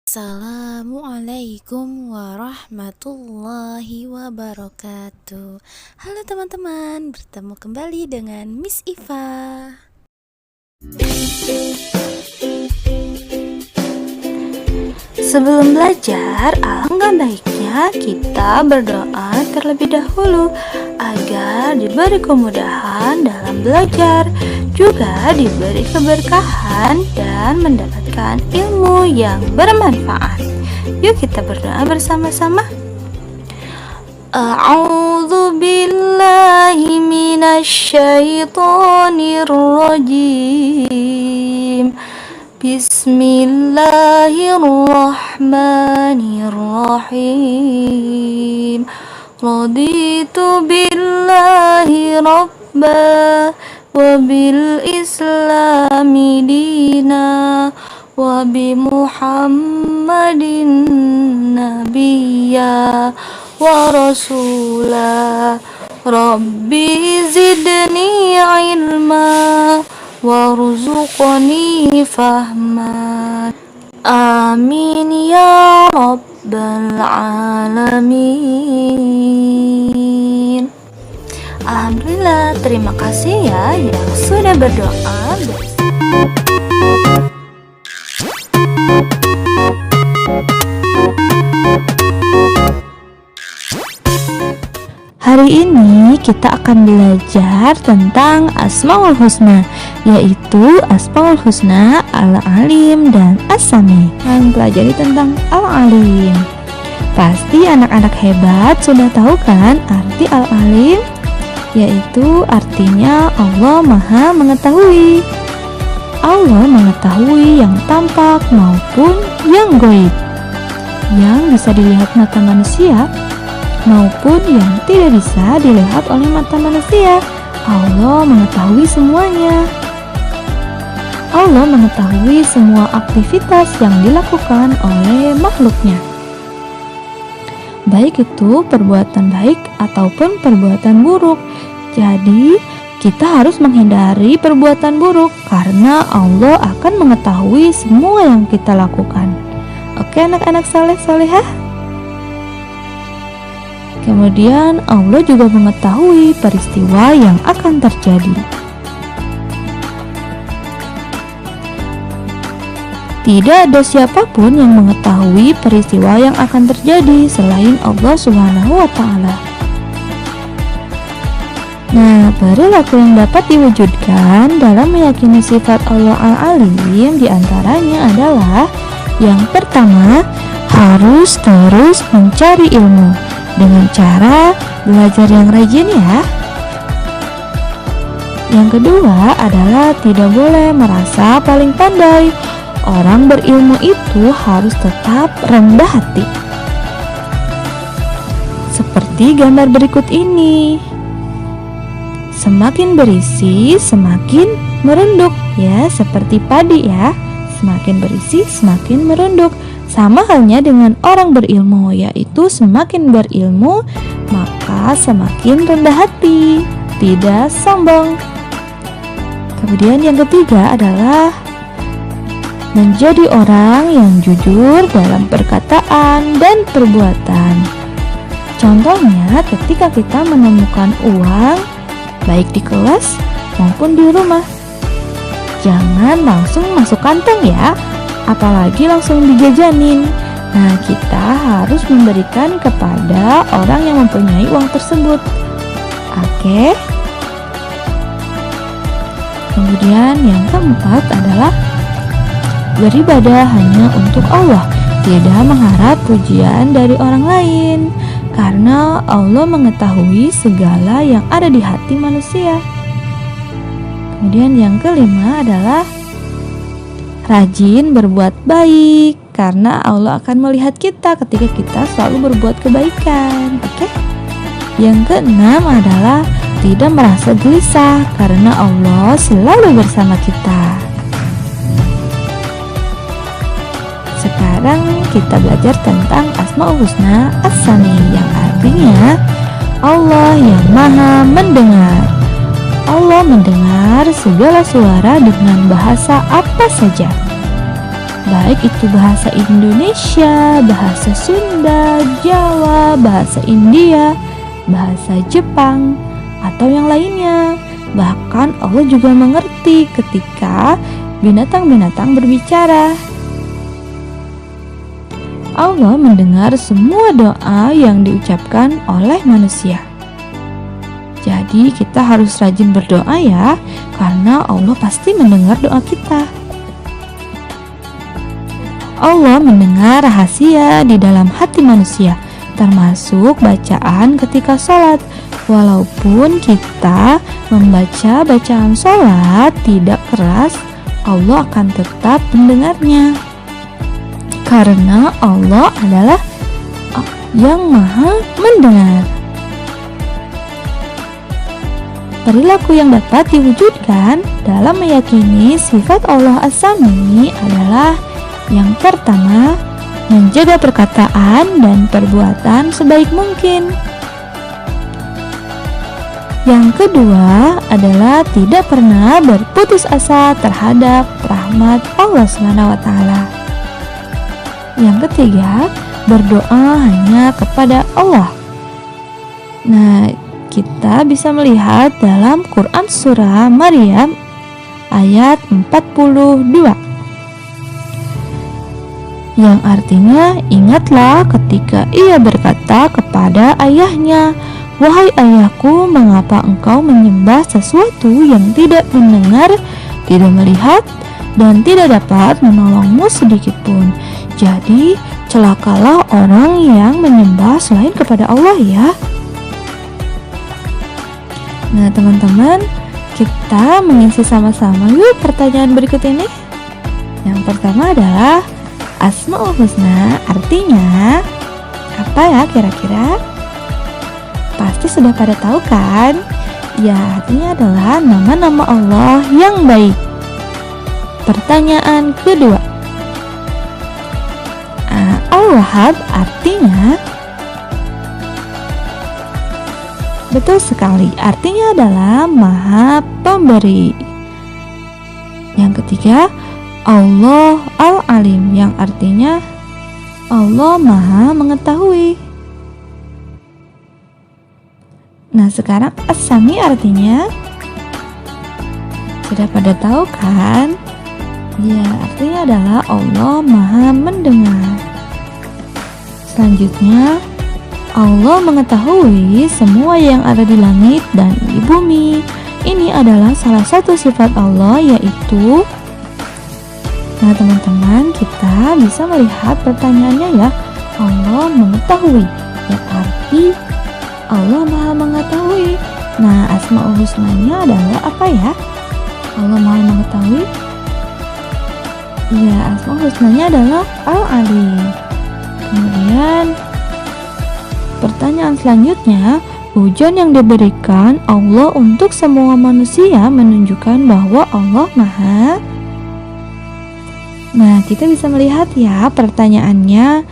Assalamualaikum warahmatullahi wabarakatuh. Halo teman-teman, bertemu kembali dengan Miss Iva. Sebelum belajar, alangkah baiknya kita berdoa terlebih dahulu agar diberi kemudahan dalam belajar, juga diberi keberkahan dan mendapatkan ilmu yang bermanfaat. Yuk kita berdoa bersama-sama. A'udzu billahi minasyaitonir rajim. Bismillahirrahmanirrahim. Raditu billahi rabba wa bil islami dina wa bi Muhammadin nabiyya wa rasula. Rabbi zidni ilma warzuqni fahma. Amin ya rabbal alamin. Alhamdulillah, terima kasih ya yang sudah berdoa. Hari ini kita akan belajar tentang Asmaul Husna, yaitu Asmaul Husna, Al-Alim, dan As-Sami. Yang pelajari tentang Al-Alim. Pasti anak-anak hebat sudah tahu kan arti Al-Alim? Yaitu artinya Allah Maha Mengetahui. Allah mengetahui yang tampak maupun yang gaib, yang bisa dilihat mata manusia maupun yang tidak bisa dilihat oleh mata manusia. Allah mengetahui semuanya. Allah mengetahui semua aktivitas yang dilakukan oleh makhluknya, baik itu perbuatan baik ataupun perbuatan buruk. Jadi kita harus menghindari perbuatan buruk karena Allah akan mengetahui semua yang kita lakukan. Oke anak-anak saleh-salehah. Kemudian Allah juga mengetahui peristiwa yang akan terjadi. Tidak ada siapapun yang mengetahui peristiwa yang akan terjadi selain Allah Subhanahu wa Ta'ala. Nah, perilaku yang dapat diwujudkan dalam meyakini sifat Allah Al-Alim diantaranya adalah: yang pertama, harus terus mencari ilmu dengan cara belajar yang rajin ya. Yang kedua adalah tidak boleh merasa paling pandai. Orang berilmu itu harus tetap rendah hati. Seperti gambar berikut ini. Semakin berisi, semakin merunduk ya, seperti padi ya. Semakin berisi, semakin merunduk. Sama halnya dengan orang berilmu, yaitu semakin berilmu maka semakin rendah hati, tidak sombong. Kemudian yang ketiga adalah menjadi orang yang jujur dalam perkataan dan perbuatan. Contohnya ketika kita menemukan uang baik di kelas maupun di rumah, jangan langsung masuk kantong ya, apalagi langsung dijajanin. Nah, kita harus memberikan kepada orang yang mempunyai uang tersebut. Oke. Kemudian yang keempat adalah beribadah hanya untuk Allah, tidak mengharap pujian dari orang lain, karena Allah mengetahui segala yang ada di hati manusia. Kemudian yang kelima adalah rajin berbuat baik, karena Allah akan melihat kita ketika kita selalu berbuat kebaikan. Oke? Yang keenam adalah tidak merasa gelisah, karena Allah selalu bersama kita. Sekarang kita belajar tentang Asmaul Husna As-Sami, yang artinya Allah yang Maha Mendengar. Allah mendengar segala suara dengan bahasa apa saja. baik itu bahasa Indonesia, bahasa Sunda, Jawa, bahasa India, bahasa Jepang, atau yang lainnya. Bahkan Allah juga mengerti ketika binatang-binatang berbicara. Allah mendengar semua doa yang diucapkan oleh manusia. Jadi kita harus rajin berdoa ya, karena Allah pasti mendengar doa kita. Allah mendengar rahasia di dalam hati manusia, termasuk bacaan ketika sholat. Walaupun kita membaca bacaan sholat tidak keras, Allah akan tetap mendengarnya. Karena Allah adalah yang maha mendengar. Perilaku yang dapat diwujudkan dalam meyakini sifat Allah As-Sami adalah yang pertama, menjaga perkataan dan perbuatan sebaik mungkin. Yang kedua adalah tidak pernah berputus asa terhadap rahmat Allah SWT. Yang ketiga, berdoa hanya kepada Allah. Nah, kita bisa melihat dalam Quran Surah Maryam ayat 42. Yang artinya, ingatlah ketika ia berkata kepada ayahnya, "Wahai ayahku, mengapa engkau menyembah sesuatu yang tidak mendengar, tidak melihat, dan tidak dapat menolongmu sedikit pun?" Jadi, celakalah orang yang menyembah selain kepada Allah ya. Nah teman-teman, kita mengisi sama-sama yuk pertanyaan berikut ini. Yang pertama adalah Asmaul Husna artinya apa ya kira-kira? Pasti sudah pada tahu kan? Ya, artinya adalah nama-nama Allah yang baik. Pertanyaan kedua, Al-Wahhab artinya? Betul sekali, artinya adalah Maha Pemberi. Yang ketiga, Allah Al-Alim yang artinya Allah Maha Mengetahui. Nah sekarang As-Sami artinya sudah pada tahu kan? Ya, artinya adalah Allah Maha Mendengar. Selanjutnya, Allah mengetahui semua yang ada di langit dan di bumi. Ini adalah salah satu sifat Allah, yaitu. Nah teman-teman, kita bisa melihat pertanyaannya ya. Allah mengetahui, yang arti Allah Maha Mengetahui. Nah, Asmaul Husnanya adalah apa ya? Allah Maha Mengetahui. Ya, Asmaul Husnanya adalah Al-Alim. Kemudian pertanyaan selanjutnya, hujan yang diberikan Allah untuk semua manusia menunjukkan bahwa Allah Maha. Nah, kita bisa melihat ya pertanyaannya,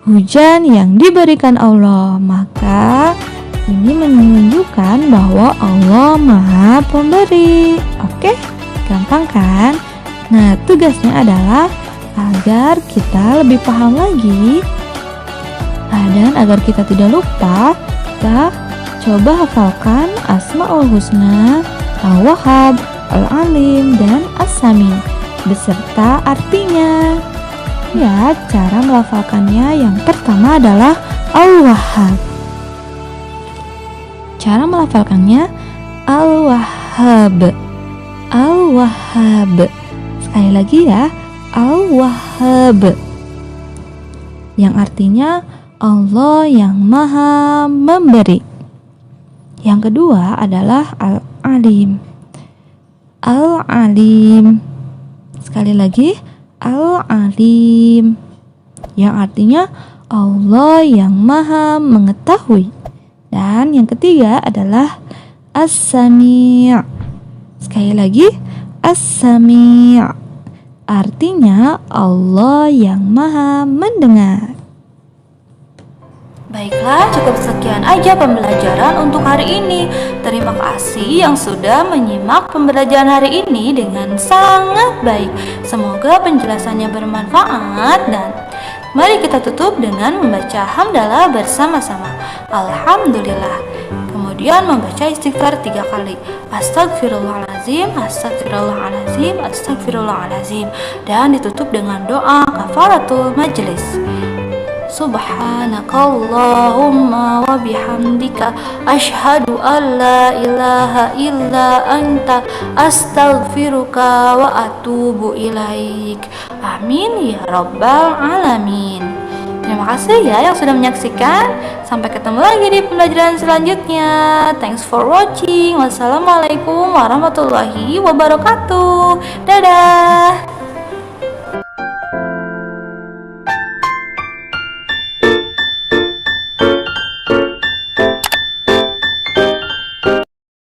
hujan yang diberikan Allah, maka ini menunjukkan bahwa Allah Maha Pemberi. Oke, gampang kan? Nah, tugasnya adalah agar kita lebih paham lagi. Dan agar kita tidak lupa, kita coba hafalkan Asmaul Husna, Al-Wahhab, Al-Alim, dan As-Sami beserta artinya. Ya, cara melafalkannya yang pertama adalah Al-Wahhab. Cara melafalkannya Al-Wahhab. Al-Wahhab. Sekali lagi ya, Al-Wahhab. Yang artinya Allah yang Maha Memberi. Yang kedua adalah Al-Alim. Al-Alim. Sekali lagi, Al-Alim. Yang artinya Allah yang Maha Mengetahui. Dan yang ketiga adalah As-Sami'. Sekali lagi, As-Sami'. Artinya Allah yang Maha Mendengar. Baiklah, cukup sekian aja pembelajaran untuk hari ini. Terima kasih yang sudah menyimak pembelajaran hari ini dengan sangat baik. Semoga penjelasannya bermanfaat dan mari kita tutup dengan membaca hamdalah bersama-sama. Alhamdulillah. Kemudian membaca istighfar 3 kali. Astagfirullahalazim, astagfirullahalazim, astagfirullahalazim. Dan ditutup dengan doa kafaratul majelis. Subhanakallahumma wa bihamdika asyhadu an la ilaha illa anta astaghfiruka wa atubu ilaik. Amin ya rabbal alamin. Terima kasih ya yang sudah menyaksikan. Sampai ketemu lagi di pembelajaran selanjutnya. Thanks for watching. Wassalamualaikum warahmatullahi wabarakatuh. Dadah.